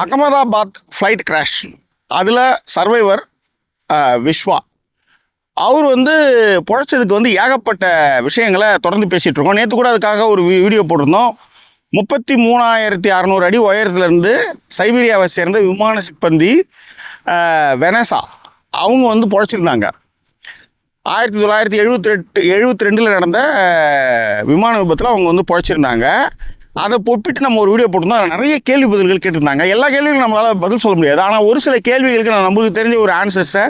Ahmedabad flight crash, அதில் survivor Vishwa அவர் பொழைச்சதுக்கு ஏகப்பட்ட விஷயங்களை தொடர்ந்து பேசிகிட்டு இருக்கோம். நேற்று கூட அதுக்காக ஒரு வீடியோ போட்டிருந்தோம். 33,600 அடி உயரத்துலேருந்து சைபீரியாவை சேர்ந்த விமான சிப்பந்தி வெனசா அவங்க பொழைச்சிருந்தாங்க. 1972 நடந்த விமான விபத்தில் அவங்க பொழைச்சிருந்தாங்க. அதை ஒப்பிட்டு நம்ம ஒரு வீடியோ போட்டிருந்தோம். அதில் நிறைய கேள்வி பதில்கள் கேட்டிருந்தாங்க. எல்லா கேள்விகளும் நம்மளால் பதில் சொல்ல முடியாது. ஆனால் ஒரு சில கேள்விகளுக்கு நமக்கு தெரிஞ்ச ஒரு ஆன்சர்ஸை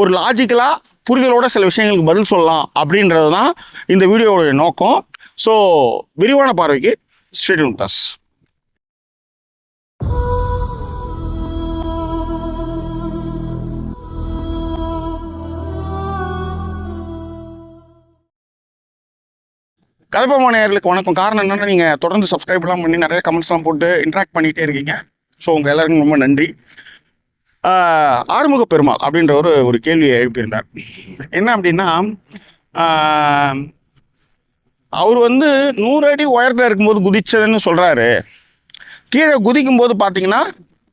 ஒரு லாஜிக்கலாக புரிதலோட சில விஷயங்களுக்கு பதில் சொல்லலாம் அப்படின்றது தான் இந்த வீடியோவுடைய நோக்கம். ஸோ விரிவான பார்வைக்கு ஸ்ட்ரெயிட் வித் அஸ். கதைப்போமா நேயர்களுக்கு வணக்கம். காரணம் என்னென்னா, நீங்கள் தொடர்ந்து சப்ஸ்கிரைப்லாம் பண்ணி நிறைய கமெண்ட்ஸ்லாம் போட்டு இன்ட்ராக்ட் பண்ணிகிட்டே இருக்கீங்க. ஸோ உங்கள் எல்லாருக்கும் ரொம்ப நன்றி. ஆறுமுக பெருமாள் அப்படின்ற ஒரு கேள்வியை எழுப்பியிருந்தார். என்ன அப்படின்னா, அவர் 100 அடி உயரத்தில் இருக்கும்போது குதிச்சதுன்னு சொல்கிறாரு. கீழே குதிக்கும் போது பார்த்தீங்கன்னா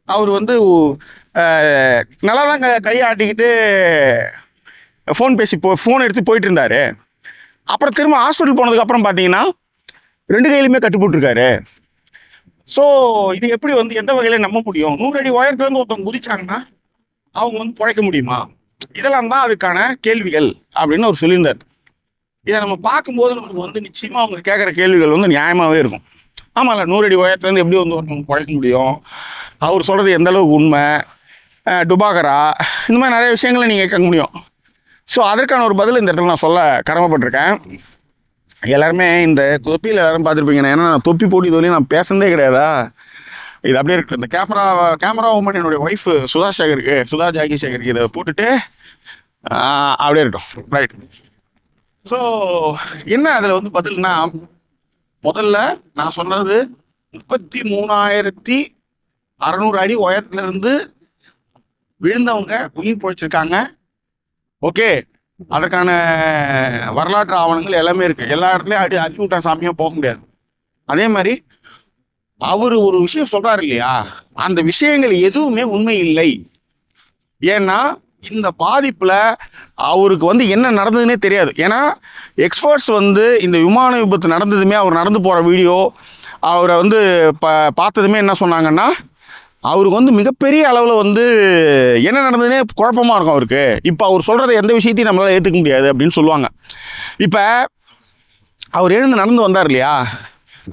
அவர் நல்லா தான் கையை ஆட்டிக்கிட்டு ஃபோன் எடுத்து போயிட்டு இருந்தார். அப்புறம் திரும்ப ஹாஸ்பிட்டல் போனதுக்கப்புறம் பார்த்தீங்கன்னா 2 கையிலுமே கட்டு போட்டிருக்காரு. ஸோ இது எப்படி எந்த வகையில் நம்ப முடியும்? 100 அடி உயரத்துலேருந்து ஒருத்தவங்க குதிச்சாங்கன்னா அவங்க பிழைக்க முடியுமா? இதெல்லாம் தான் அதுக்கான கேள்விகள் அப்படின்னு அவர் சொல்லியிருந்தார். இதை நம்ம பார்க்கும்போது நமக்கு நிச்சயமாக அவங்க கேட்குற கேள்விகள் நியாயமாகவே இருக்கும். ஆமாம்ல, 100 அடி உயரத்துலேருந்து எப்படி ஒருத்தவங்க பிழைக்க முடியும்? அவர் சொல்கிறது எந்த அளவுக்கு உண்மை, டுபாகரா, இந்த மாதிரி நிறைய விஷயங்களை நீங்கள் கேட்க முடியும். ஸோ அதற்கான ஒரு பதில் இந்த இடத்துல நான் சொல்ல கடமைப்பட்டிருக்கேன். எல்லாருமே இந்த தொப்பியில் எல்லாரும் பார்த்துருப்பீங்க. ஏன்னா நான் தொப்பி போட்டு இது வரையும் நான் பேசுனதே கிடையாதா? இது அப்படியே இருக்கு. இந்த கேமரா உமன் என்னுடைய ஒய்ஃப் சுதா ஜாகி சேகருக்கு இதை போட்டுட்டு அப்படியே இருக்கட்டும். ரைட். ஸோ என்ன அதில் பதில்னா, முதல்ல நான் சொன்னது 33,600 அடி உயரத்துலேருந்து விழுந்தவங்க உயிர் பொழைச்சிருக்காங்க. ஓகே, அதற்கான வரலாற்று ஆவணங்கள் எல்லாமே இருக்குது. எல்லா இடத்துலையும் அடி விட்டா சாமியாக போக முடியாது. அதே மாதிரி அவர் ஒரு விஷயம் சொல்கிறார் இல்லையா, அந்த விஷயங்கள் எதுவுமே உண்மை இல்லை. ஏன்னா இந்த பாதிப்பில் அவருக்கு என்ன நடந்ததுன்னே தெரியாது. ஏன்னா எக்ஸ்பர்ட்ஸ் இந்த விமான விபத்து நடந்ததுமே, அவர் நடந்து போகிற வீடியோ அவரை பார்த்ததுமே என்ன சொன்னாங்கன்னா, அவருக்கு மிகப்பெரிய அளவில் என்ன நடந்ததுன்னே குழப்பமாக இருக்கும் அவருக்கு. இப்போ அவர் சொல்கிறத எந்த விஷயத்தையும் நம்மளால் ஏற்றுக்க முடியாது அப்படின்னு சொல்லுவாங்க. இப்போ அவர் எழுந்து நடந்து வந்தார் இல்லையா,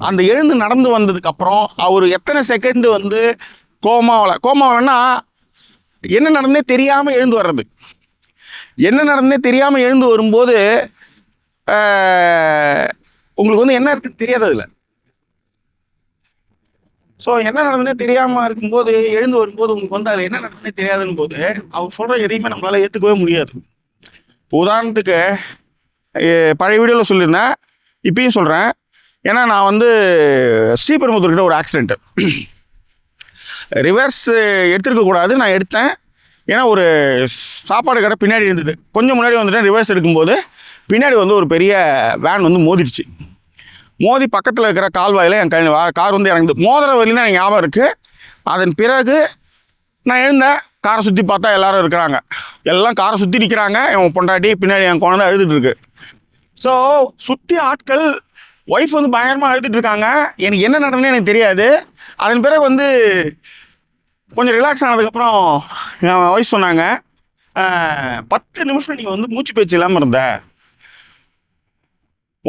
அந்த எழுந்து நடந்து வந்ததுக்கப்புறம் அவர் எத்தனை செகண்டு கோமாவலன்னா என்ன நடந்தே தெரியாமல் எழுந்து வர்றது. என்ன நடந்தே தெரியாமல் எழுந்து வரும்போது உங்களுக்கு என்ன இருக்குன்னு தெரியாது அதில். ஸோ என்ன நடந்ததுனே தெரியாமல் இருக்கும்போது எழுந்து வரும்போது உங்களுக்கு அதில் என்ன நடந்ததுனே தெரியாதுன்னு போது அவர் சொல்கிற எதையுமே நம்மளால் ஏற்றுக்கவே முடியாது. உதாரணத்துக்கு பழைய வீடியோவில் சொல்லியிருந்தேன், இப்பயும் சொல்கிறேன். ஏன்னா நான் ஸ்ரீபெரும்புத்தூர்கிட்ட ஒரு ஆக்சிடெண்ட்டு ரிவர்ஸ் எடுத்துருக்கக்கூடாது, நான் எடுத்தேன். ஏன்னா ஒரு சாப்பாடு கடை பின்னாடி இருந்தது. கொஞ்சம் முன்னாடி வந்துட்டேன். ரிவர்ஸ் எடுக்கும்போது பின்னாடி ஒரு பெரிய வேன் மோதிடுச்சு. மோதி பக்கத்தில் இருக்கிற கால்வாயில் என் கார் இறங்குது. மோதிர வரையும் தான் எனக்கு ஞாபகம் இருக்குது. அதன் பிறகு நான் எழுந்தேன். காரை சுற்றி பார்த்தா எல்லோரும் இருக்கிறாங்க. எல்லாம் காரை சுற்றி நிற்கிறாங்க. என் பொண்டாட்டி பின்னாடி என் குழந்தை அழுதுட்டு இருக்கு. ஸோ சுற்றி ஆட்கள், ஒய்ஃப் பயங்கரமாக அழுதுட்டு இருக்காங்க. எனக்கு என்ன நடந்ததுன்னு எனக்கு தெரியாது. அதன் பிறகு கொஞ்சம் ரிலாக்ஸ் ஆனதுக்கப்புறம் என் ஒய்ஃப் சொன்னாங்க, 10 நிமிஷம் நீ மூச்சு பேச்சு இல்லாமல் இருந்த,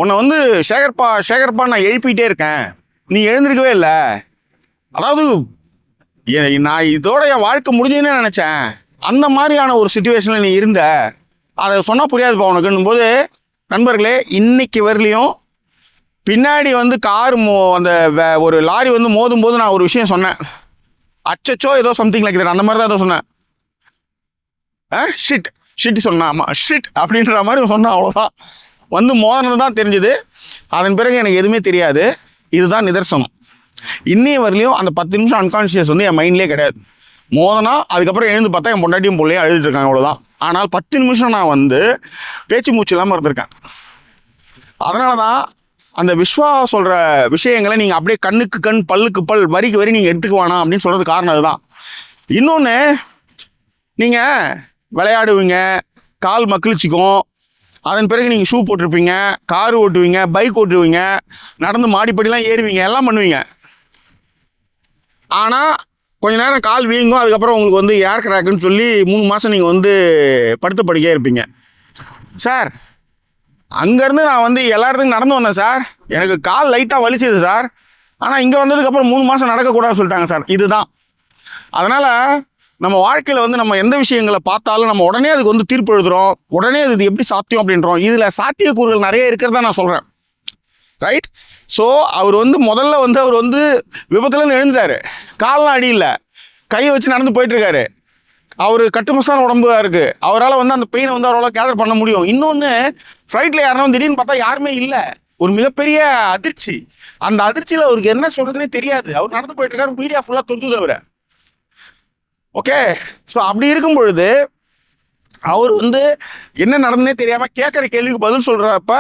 உன்னை சேகர்ப்பா நான் எழுப்பிக்கிட்டே இருக்கேன், நீ எழுந்திருக்கவே இல்லை. அதாவது நான் இதோட என் வாழ்க்கை முடிஞ்சுன்னு நினச்சேன். அந்த மாதிரியான ஒரு சுச்சுவேஷனில் நீ இருந்த, அதை சொன்னால் புரியாதுப்பா உனக்குன்னும் போது, நண்பர்களே, இன்னைக்கு வரலையும் பின்னாடி கார் அந்த ஒரு லாரி மோதும் போது நான் ஒரு விஷயம் சொன்னேன். அச்சச்சோ ஏதோ சம்திங் லைக் தட், அந்த மாதிரி தான் ஏதோ சொன்னேன். ஷிட் சொன்னேன். ஆமாம், ஷிட் அப்படின்ற மாதிரி சொன்னேன். அவ்வளோதான். மோதினது தான் தெரிஞ்சுது. அதன் பிறகு எனக்கு எதுவுமே தெரியாது. இதுதான் நிதர்சனம். இன்னைய வரலையும் அந்த 10 நிமிஷம் அன்கான்ஷியஸ் என் மைண்ட்லேயே கிடையாது. மோதனா அதுக்கப்புறம் எழுந்து பார்த்தா என் பொண்டாட்டியும் பிள்ளையும் அழுதுட்டு இருக்காங்க, அவ்வளோதான். ஆனால் 10 நிமிஷம் நான் பேச்சு மூச்சு இல்லாமல் இருந்திருக்கேன். அதனால தான் அந்த விஸ்வா சொல்கிற விஷயங்களை நீங்கள் அப்படியே கண்ணுக்கு கண் பல்லுக்கு பல் வரிக்கு வரி நீங்கள் எடுத்துக்க வேணாம் அப்படின்னு சொல்கிறது காரணம் அதுதான். இன்னொன்று, நீங்கள் விளையாடுவீங்க, கால் மக்கிழிச்சிக்கும், அதன் பிறகு நீங்கள் ஷூ போட்டிருப்பீங்க, கார் ஓட்டுவீங்க, பைக் ஓட்டுவீங்க, நடந்து மாடிப்படிலாம் ஏறுவீங்க, எல்லாம் பண்ணுவீங்க. ஆனால் கொஞ்ச நேரம் கால் வீங்கும், அதுக்கப்புறம் உங்களுக்கு வந்து ஏர் கிராக்குன்னு சொல்லி 3 மாதம் நீங்கள் வந்து படுத்த படுக்கையாக இருப்பீங்க. சார், அங்கேருந்து நான் வந்து எல்லா இடத்துக்கும் நடந்து வந்தேன் சார், எனக்கு கால் லைட்டாக வலிச்சது சார், ஆனால் இங்கே வந்ததுக்கப்புறம் 3 மாதம் நடக்கக்கூடாதுன்னு சொல்லிட்டாங்க சார். இதுதான். அதனால் நம்ம வாழ்க்கையில் வந்து நம்ம எந்த விஷயங்களை பார்த்தாலும் நம்ம உடனே அதுக்கு வந்து தீர்ப்பு எழுதுகிறோம், உடனே அது எப்படி சாத்தியம் அப்படின்றோம். இதில் சாத்தியக்கூறுகள் நிறைய இருக்கிறதா நான் சொல்கிறேன், ரைட்? ஸோ அவர் வந்து முதல்ல வந்து அவர் வந்து விபத்துலேருந்து எழுந்துட்டார், கால்லாம் அடி இல்லை, கையை வச்சு நடந்து போயிட்டுருக்காரு. அவர் கட்டுமஸ்தான உடம்புதான் இருக்குது, அவரால் வந்து அந்த பெயினை வந்து அவரால் கேதர் பண்ண முடியும். இன்னொன்று, ஃப்ளைட்டில் யாருன்னா திடீர்னு பார்த்தா யாருமே இல்லை, ஒரு மிகப்பெரிய அதிர்ச்சி. அந்த அதிர்ச்சியில் அவருக்கு என்ன சொல்கிறதுனே தெரியாது, அவர் நடந்து போயிட்டுருக்காரு, மீடியா ஃபுல்லாக தொடுத்துது அவரை. ஓகே, ஸோ அப்படி இருக்கும் பொழுது அவர் வந்து என்ன நடந்ததே தெரியாமல் கேட்குற கேள்விக்கு பதில் சொல்கிறப்ப,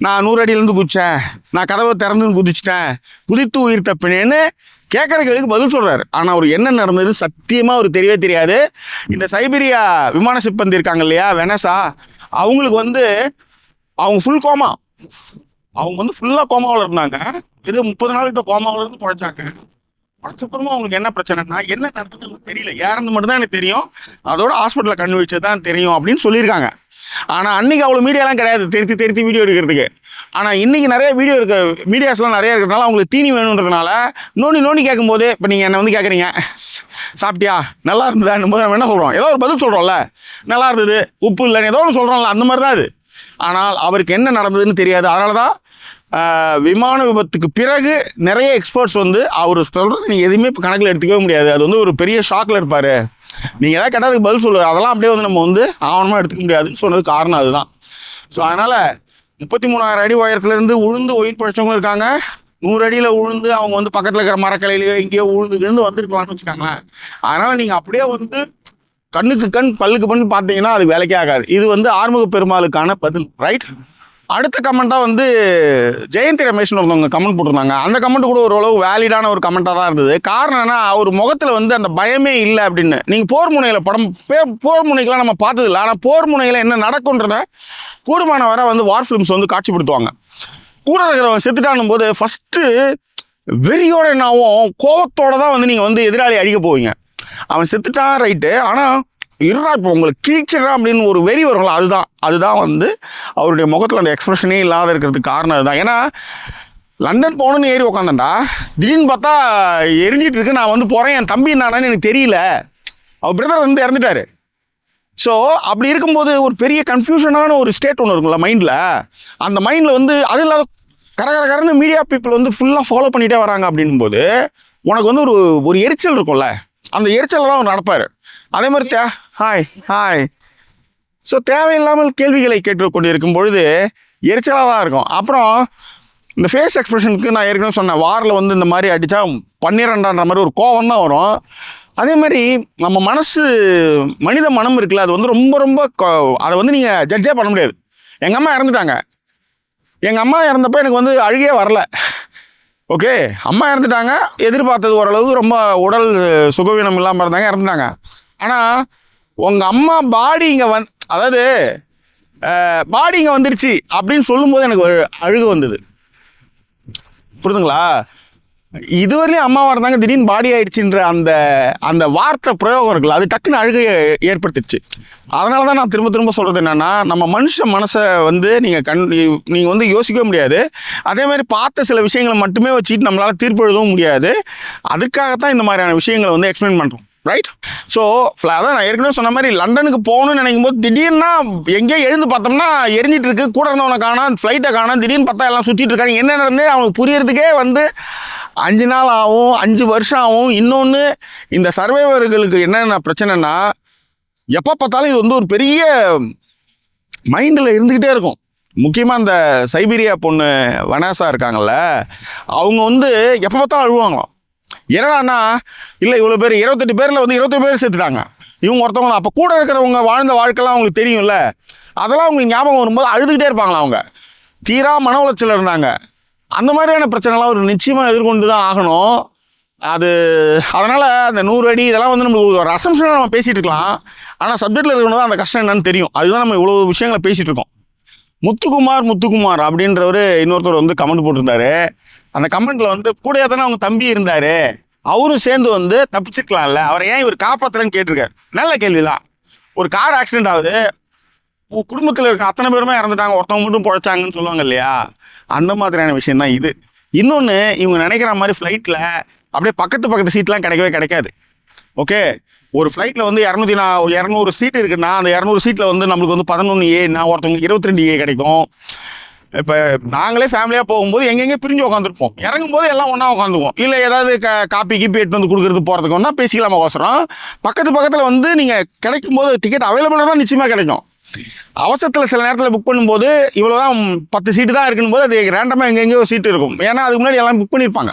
நான் 100 அடியிலேருந்து குதிச்சேன், நான் கதவை திறந்துன்னு குதிச்சிட்டேன், குதித்து உயிர் தப்பினேன்னு கேட்குற கேள்விக்கு பதில் சொல்கிறாரு. ஆனால் அவர் என்ன நடந்தது சத்தியமாக அவருக்கு தெரியவே தெரியாது. இந்த சைபீரியா விமான சிப்பந்தி இருக்காங்க இல்லையா, வெனஸா, அவங்களுக்கு வந்து அவங்க ஃபுல் கோமா, அவங்க வந்து ஃபுல்லாக கோமாவில் இருந்தாங்க. இது 30 நாள்கிட்ட கோமாவில் இருந்து குழைச்சாங்க. குறைச்சப்புறமா அவங்களுக்கு என்ன பிரச்சனைனா, என்ன நடந்ததுன்னு தெரியல, யாருந்து மட்டும்தான் எனக்கு தெரியும், அதோட ஹாஸ்பிட்டலில் கண்ணு வச்சு தான் தெரியும் அப்படின்னு சொல்லியிருக்காங்க. ஆனால் அன்றைக்கி அவ்வளோ மீடியாலாம் கிடையாது திருத்தி வீடியோ எடுக்கிறதுக்கு. ஆனால் இன்றைக்கி நிறைய வீடியோ இருக்க, மீடியாஸ்லாம் நிறைய இருக்கிறதுனால அவங்களுக்கு தீனி வேணுன்றதுனால நோண்டி கேட்கும்போது, இப்போ நீங்கள் என்னை வந்து கேட்குறீங்க சாப்பிட்டியா, நல்லா இருந்ததுன்னு போது நம்ம என்ன சொல்கிறோம், ஏதோ ஒரு பதில் சொல்கிறோம்ல, நல்லா இருந்தது, உப்பு இல்லைன்னு ஏதோ ஒன்று சொல்கிறோம்ல, அந்த மாதிரி தான் அது. ஆனால் அவருக்கு என்ன நடந்ததுன்னு தெரியாது. அதனால தான் விமான விபத்துக்கு பிறகு நிறைய எக்ஸ்பர்ட்ஸ் வந்து அவர் சொல்கிறது நீங்கள் எதுவுமே இப்போ கணக்கில் எடுத்துக்கவே முடியாது, அது வந்து ஒரு பெரிய ஷாக்கில் இருப்பார், நீங்கள் எதாவது கேட்டதுக்கு பதில் சொல்லுவார், அதெல்லாம் அப்படியே வந்து நம்ம வந்து ஆவணமாக எடுத்துக்க முடியாதுன்னு சொன்னது காரணம் அதுதான். ஸோ அதனால் 33,000 அடி உயரத்துலேருந்து உழுந்து உயிர் பழிச்சவங்க இருக்காங்க, 100 அடியில் உழுந்து அவங்க வந்து பக்கத்தில் இருக்கிற மரக்கலையிலையோ எங்கேயோ உழுந்து வந்துருக்கலாம்னு வச்சுக்காங்களேன். அதனால் நீங்கள் அப்படியே வந்து கண்ணுக்கு கண் பல்லுக்கு பண்ணி பார்த்தீங்கன்னா அது வேலைக்கே ஆகாது. இது வந்து ஆறுமுக பெருமாளுக்கான பதில், ரைட்? அடுத்த கமெண்ட்டாக வந்து ஜெயந்தி ரமேஷ்னு ஒருத்தவங்க கமெண்ட் போட்டிருந்தாங்க. அந்த கமெண்ட் கூட ஓரளவு வேலிடான ஒரு கமெண்ட்டாக தான் இருந்தது. காரணம் என்ன, அவர் முகத்தில் வந்து அந்த பயமே இல்லை அப்படின்னு. நீங்கள் போர் முனையில் போர் முனைக்கெலாம் நம்ம பார்த்ததில்ல, ஆனால் போர் முனையில் என்ன நடக்குன்றத கூடுமான வரை வந்து வார் ஃபிலிம்ஸ் வந்து காட்சிப்படுத்துவாங்க. கூட இருக்கிறவன் செத்துட்டானும் போது ஃபஸ்ட்டு வெறியோட என்னாவும் கோவத்தோடு தான் வந்து நீங்கள் வந்து எதிராளி அடிக்க போவீங்க. அவன் செத்துட்டான் ரைட்டு, ஆனால் இருடா இப்போ உங்களுக்கு கிழிச்சிடறான் அப்படின்னு ஒரு வெறி வருங்களா, அதுதான் வந்து அவருடைய முகத்தில் அந்த எக்ஸ்பிரஷனே இல்லாத இருக்கிறதுக்கு காரணம் அதுதான். ஏன்னா லண்டன் போகணுன்னு ஏறி உக்காந்தேன்டா, திடீர்னு பார்த்தா எரிஞ்சிட்டு இருக்கு, நான் வந்து போகிறேன், என் தம்பி என்னானு எனக்கு தெரியல, அவர் பிரதர் வந்து இறந்துட்டார். ஸோ அப்படி இருக்கும்போது ஒரு பெரிய கன்ஃபியூஷனான ஒரு ஸ்டேட் ஒன்று இருக்குல்ல மைண்டில், அந்த மைண்டில் வந்து அது இல்லாத கரன்னு மீடியா பீப்புள் வந்து ஃபுல்லாக ஃபாலோ பண்ணிகிட்டே வராங்க அப்படின்னும் போது உனக்கு வந்து ஒரு எரிச்சல் இருக்கும்ல, அந்த எரிச்சலில் தான் அவர் நடப்பார். அதே மாதிரி ஹாய் ஸோ தேவையில்லாமல் கேள்விகளை கேட்டுக்கொண்டு இருக்கும் பொழுது எரிச்சலாக தான் இருக்கும். அப்புறம் இந்த ஃபேஸ் எக்ஸ்பிரஷனுக்கு நான் ஏற்கனவே சொன்னேன், வாரில் வந்து இந்த மாதிரி அடித்தா 12ன்ற மாதிரி ஒரு கோவம் தான் வரும். அதே மாதிரி நம்ம மனித மனம் இருக்குல்ல, அது வந்து ரொம்ப அதை வந்து நீங்கள் ஜட்ஜே பண்ண முடியாது. எங்கள் அம்மா இறந்துட்டாங்க, எங்கள் அம்மா இறந்தப்போ எனக்கு வந்து அழுகே வரல. ஓகே, அம்மா இறந்துட்டாங்க, எதிர்பார்த்தது ஓரளவு ரொம்ப உடல் சுகவீனம் இல்லாமல் இருந்தாங்க, இறந்துட்டாங்க. ஆனால் உங்கள் அம்மா பாடி இங்கே அதாவது பாடி இங்கே வந்துருச்சு அப்படின்னு சொல்லும்போது எனக்கு அழுக வந்தது, புரியுதுங்களா? இதுவரையிலும் அம்மாவாக இருந்தாங்க, திடீர்னு பாடி ஆயிடுச்சுன்ற அந்த வார்த்தை பிரயோகம் இருக்குல்ல, அது டக்குன்னு அழுகையை ஏற்படுத்திடுச்சு. அதனால தான் நான் திரும்ப சொல்கிறது என்னென்னா, நம்ம மனசை வந்து நீங்கள் வந்து யோசிக்கவே முடியாது. அதே மாதிரி பார்த்த சில விஷயங்களை மட்டுமே வச்சுட்டு நம்மளால் தீர்ப்பு எழுதவும் முடியாது. அதுக்காகத்தான் இந்த மாதிரியான விஷயங்களை வந்து எக்ஸ்பிளைன் பண்ணுறோம், ரைட்? ஸோ அதான் நான் ஏற்கனவே சொன்ன மாதிரி லண்டனுக்கு போகணும்னு நினைக்கும் போது திடீர்னா எங்கேயோ எழுந்து பார்த்தோம்னா எரிஞ்சிட்டு இருக்கு, கூட இருந்தவனை காணோம், ஃப்ளைட்டை காணோம், திடீர்னு பார்த்தா எல்லாம் சுற்றிட்டு இருக்காங்க. என்ன நடந்து அவனுக்கு புரியறதுக்கே வந்து 5 நாள் ஆகும், 5 வருஷம் ஆகும். இன்னொன்று, இந்த சர்வைவர்களுக்கு என்னென்ன பிரச்சனைனா, எப்போ பார்த்தாலும் இது வந்து ஒரு பெரிய மைண்டில் இருந்துக்கிட்டே இருக்கும். முக்கியமாக இந்த சைபீரியா பொண்ணு வனாசா இருக்காங்கல்ல, அவங்க வந்து எப்போ பார்த்தாலும் அழுவாங்களாம். என்னடான்னா, இல்லை இவ்வளோ பேர் 28 பேரில் வந்து 20 பேர் சேர்த்துட்டாங்க, இவங்க ஒருத்தவங்க. அப்போ கூட இருக்கிறவங்க வாழ்ந்த வாழ்க்கைலாம் அவங்களுக்கு தெரியும்ல, அதெல்லாம் அவங்களுக்கு ஞாபகம் வரும்போது அழுதுகிட்டே இருப்பாங்களா. அவங்க தீரா மன உளைச்சல் இருந்தாங்க. அந்த மாதிரியான பிரச்சனைலாம் ஒரு நிச்சயமாக எதிர்கொண்டு தான் ஆகணும். அது அதனால் அந்த 100 அடி இதெல்லாம் வந்து நம்ம ஒரு அசம்ஷனாக நம்ம பேசிகிட்டு இருக்கலாம். ஆனால் சப்ஜெக்டில் இருக்கணும் தான் அந்த கஷ்டம் என்னன்னு தெரியும். அதுதான் நம்ம இவ்வளோ விஷயங்களை பேசிகிட்டு இருக்கோம். முத்துக்குமார் அப்படின்றவர் இன்னொருத்தர் வந்து கமெண்ட் போட்டிருந்தாரு. அந்த கமெண்ட்டில் வந்து கூடயே தானே அவங்க தம்பி இருந்தார், அவரும் சேர்ந்து வந்து தப்பிச்சிருக்கலாம்ல, அவரை ஏன் இவர் காப்பாற்றுறேன்னு கேட்டிருக்காரு. நல்ல கேள்விதான். ஒரு கார் ஆக்சிடென்ட் ஆகுது, குடும்பத்தில் இருக்க அத்தனை பேருமே இறந்துட்டாங்க, ஒருத்தவங்க மட்டும் பொழைச்சாங்கன்னு சொல்லுவாங்க இல்லையா, அந்த மாதிரியான விஷயம் தான் இது. இன்னொன்று, இவங்க நினைக்கிற மாதிரி ஃப்ளைட்டில் அப்படியே பக்கத்து சீட்லாம் கிடைக்காது. ஓகே, ஒரு ஃப்ளைட்டில் வந்து 200 சீட் இருக்குன்னா அந்த 200 சீட்டில் வந்து நம்மளுக்கு வந்து 11A ஒருத்தவங்க 22A கிடைக்கும். இப்போ நாங்களே ஃபேமிலியாக போகும்போது எங்கெங்கே பிரிஞ்சு உட்காந்துருப்போம், இறங்கும்போது எல்லாம் ஒன்றா உட்காந்துக்குவோம். இல்லை ஏதாவது காப்பி எடுத்து வந்து கொடுக்குறது போகிறதுக்கு ஒன்றா பேசிக்கலாமா அவசரம். பக்கத்தில் வந்து நீங்கள் கிடைக்கும் போது டிக்கெட் அவைலபிளாக தான் நிச்சயமாக கிடைக்கும். அவசரத்தில் சில நேரத்தில் புக் பண்ணும்போது இவ்வளோ தான் 10 சீட்டு தான் இருக்குன்னு போது அது ரேண்டமாக எங்கெங்கேயோ சீட்டு இருக்கும். ஏன்னா அதுக்கு முன்னாடி எல்லாம் புக் பண்ணியிருப்பாங்க.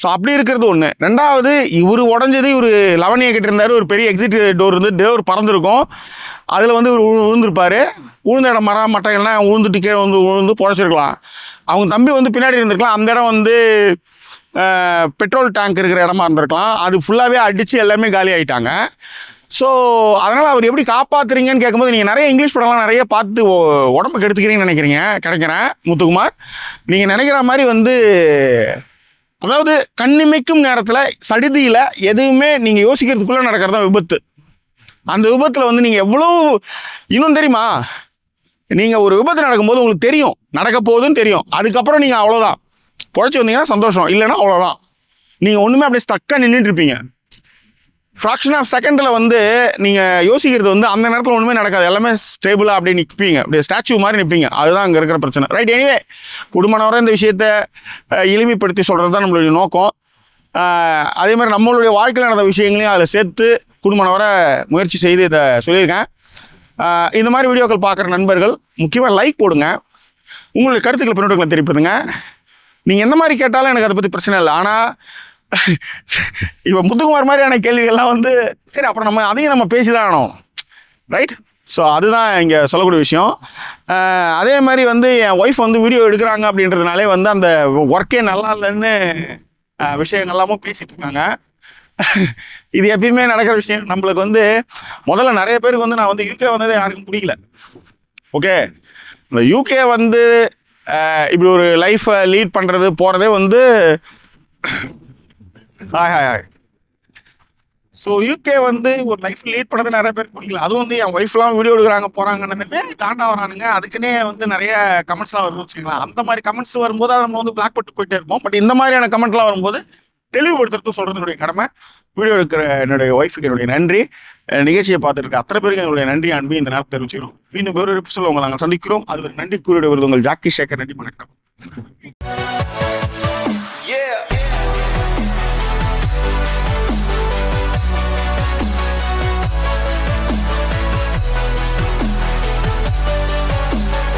ஸோ அப்படி இருக்கிறது ஒன்று. ரெண்டாவது, இவர் உடஞ்சது, இவர் 11A கிட்ட இருந்தார், ஒரு பெரிய எக்ஸிட் டோர் இருந்து டோர் பறந்துருக்கும், அதில் வந்து இவர் விழுந்திருப்பார். உழுந்த இடம் மட்டைகள்லாம் உழுந்துட்டு கீழே விழுந்து பொழைச்சிருக்கலாம். அவங்க தம்பி வந்து பின்னாடி இருந்திருக்கலாம். அந்த இடம் வந்து பெட்ரோல் டேங்க் இருக்கிற இடமா இருந்திருக்கலாம். அது ஃபுல்லாகவே அடித்து எல்லாமே காலி ஆகிட்டாங்க. ஸோ அதனால் அவர் எப்படி காப்பாற்றுறீங்கன்னு கேட்கும்போது, நீங்கள் நிறைய இங்கிலீஷ் படம்லாம் நிறைய பார்த்து உடம்புக்கு எடுத்துக்கிறீங்கன்னு நினைக்கிறேன் முத்துக்குமார். நீங்கள் நினைக்கிற மாதிரி வந்து, அதாவது கண்ணிமைக்கும் நேரத்தில் சடிதியில் எதுவுமே நீங்கள் யோசிக்கிறதுக்குள்ளே நடக்கிறதா விபத்து. அந்த விபத்தில் வந்து நீங்கள் எவ்வளோ, இன்னும் தெரியுமா, நீங்கள் ஒரு விபத்து நடக்கும்போது உங்களுக்கு தெரியும் நடக்க போகுதுன்னு தெரியும். அதுக்கப்புறம் நீங்கள் அவ்வளோதான், பொழைச்சி வந்தீங்கன்னா சந்தோஷம், இல்லைன்னா அவ்வளோதான். நீங்கள் ஒன்றுமே அப்படியே ஸ்டக்காக நின்றுட்டு இருப்பீங்க. ஃப்ராக்ஷன் ஆஃப் செகண்டில் வந்து நீங்கள் யோசிக்கிறது வந்து அந்த நேரத்தில் ஒன்றுமே நடக்காது. எல்லாமே ஸ்டேபிளாக அப்படியே நிற்பீங்க, அப்படியே ஸ்டாச்சு மாதிரி நிற்பீங்க. அதுதான் அங்கே இருக்கிற பிரச்சனை. ரைட், எனிவே, குடும்பனவரை இந்த விஷயத்தை எளிமைப்படுத்தி சொல்கிறது தான் நம்மளுடைய நோக்கம். அதே மாதிரி நம்மளுடைய வாழ்க்கையில் நடந்த விஷயங்களையும் அதில் சேர்த்து குடும்பனவரை முயற்சி செய்து இதை சொல்லியிருக்கேன். இந்த மாதிரி வீடியோக்கள் பார்க்குற நண்பர்கள் முக்கியமாக லைக் போடுங்க, உங்களுடைய கருத்துக்களை பின்னோட்டங்களை தெரிவிப்படுங்க. நீங்கள் எந்த மாதிரி கேட்டாலும் எனக்கு அதை பற்றி பிரச்சனை இல்லை. ஆனால் இப்போ முத்துக்குமார் மாதிரியான கேள்விகள்லாம் வந்து சரி, அப்புறம் அதையும் நம்ம பேசி தான் ஆகணும். ரைட், ஸோ அதுதான் இங்கே சொல்லக்கூடிய விஷயம். அதே மாதிரி வந்து என் ஒய்ஃப் வந்து வீடியோ எடுக்கிறாங்க அப்படின்றதுனாலே வந்து அந்த ஒர்க்கே நல்லா இல்லைன்னு விஷயங்கள்லாமும் பேசிகிட்டு இருக்காங்க. இது எப்பயுமே நடக்கிற விஷயம். நம்மளுக்கு வந்து முதல்ல நிறைய பேருக்கு வந்து நான் வந்து யூகே வந்ததே யாருக்கும் பிடிக்கல. ஓகே, இந்த யூகே வந்து இப்படி ஒரு லைஃப்பை லீட் பண்ணுறது போகிறதே வந்து ஹாய். ஸோ யூகே வந்து ஒரு லைஃப் லீட் பண்ணது நிறைய பேர் பிடிக்கல. அதுவும் வந்து என் ஒய்ஃப்லாம் வீடியோ எடுக்கிறாங்க போகிறாங்கன்னு தாண்டா வரானுங்க, அதுக்குன்னே வந்து நிறைய கமெண்ட்ஸ்லாம் வருது வச்சுக்கலாம். அந்த மாதிரி கமெண்ட்ஸ் வரும்போது அதை நம்ம வந்து பிளாக் பண்ணிட்டு போயிட்டே இருப்போம். பட் இந்த மாதிரியான கமெண்ட்லாம் வரும்போது தெளிவுபடுத்துறது சொல்கிறது என்னுடைய கடமை. வீடியோ எடுக்கிற என்னுடைய ஒய்ஃபுக்கு என்னுடைய நன்றி. நிகழ்ச்சியை பார்த்துட்டு இருக்க அத்தனை பேருக்கு எங்களுடைய நன்றி அன்பு இந்த நேரத்தை தெரிவிச்சுக்கிறோம். மீண்டும் வேறு எபிசோட உங்களை நாங்கள் சந்திக்கிறோம். அது ஒரு நன்றி கூறிய உங்கள் ஜாக்கி சேகர். நன்றி, வணக்கம்.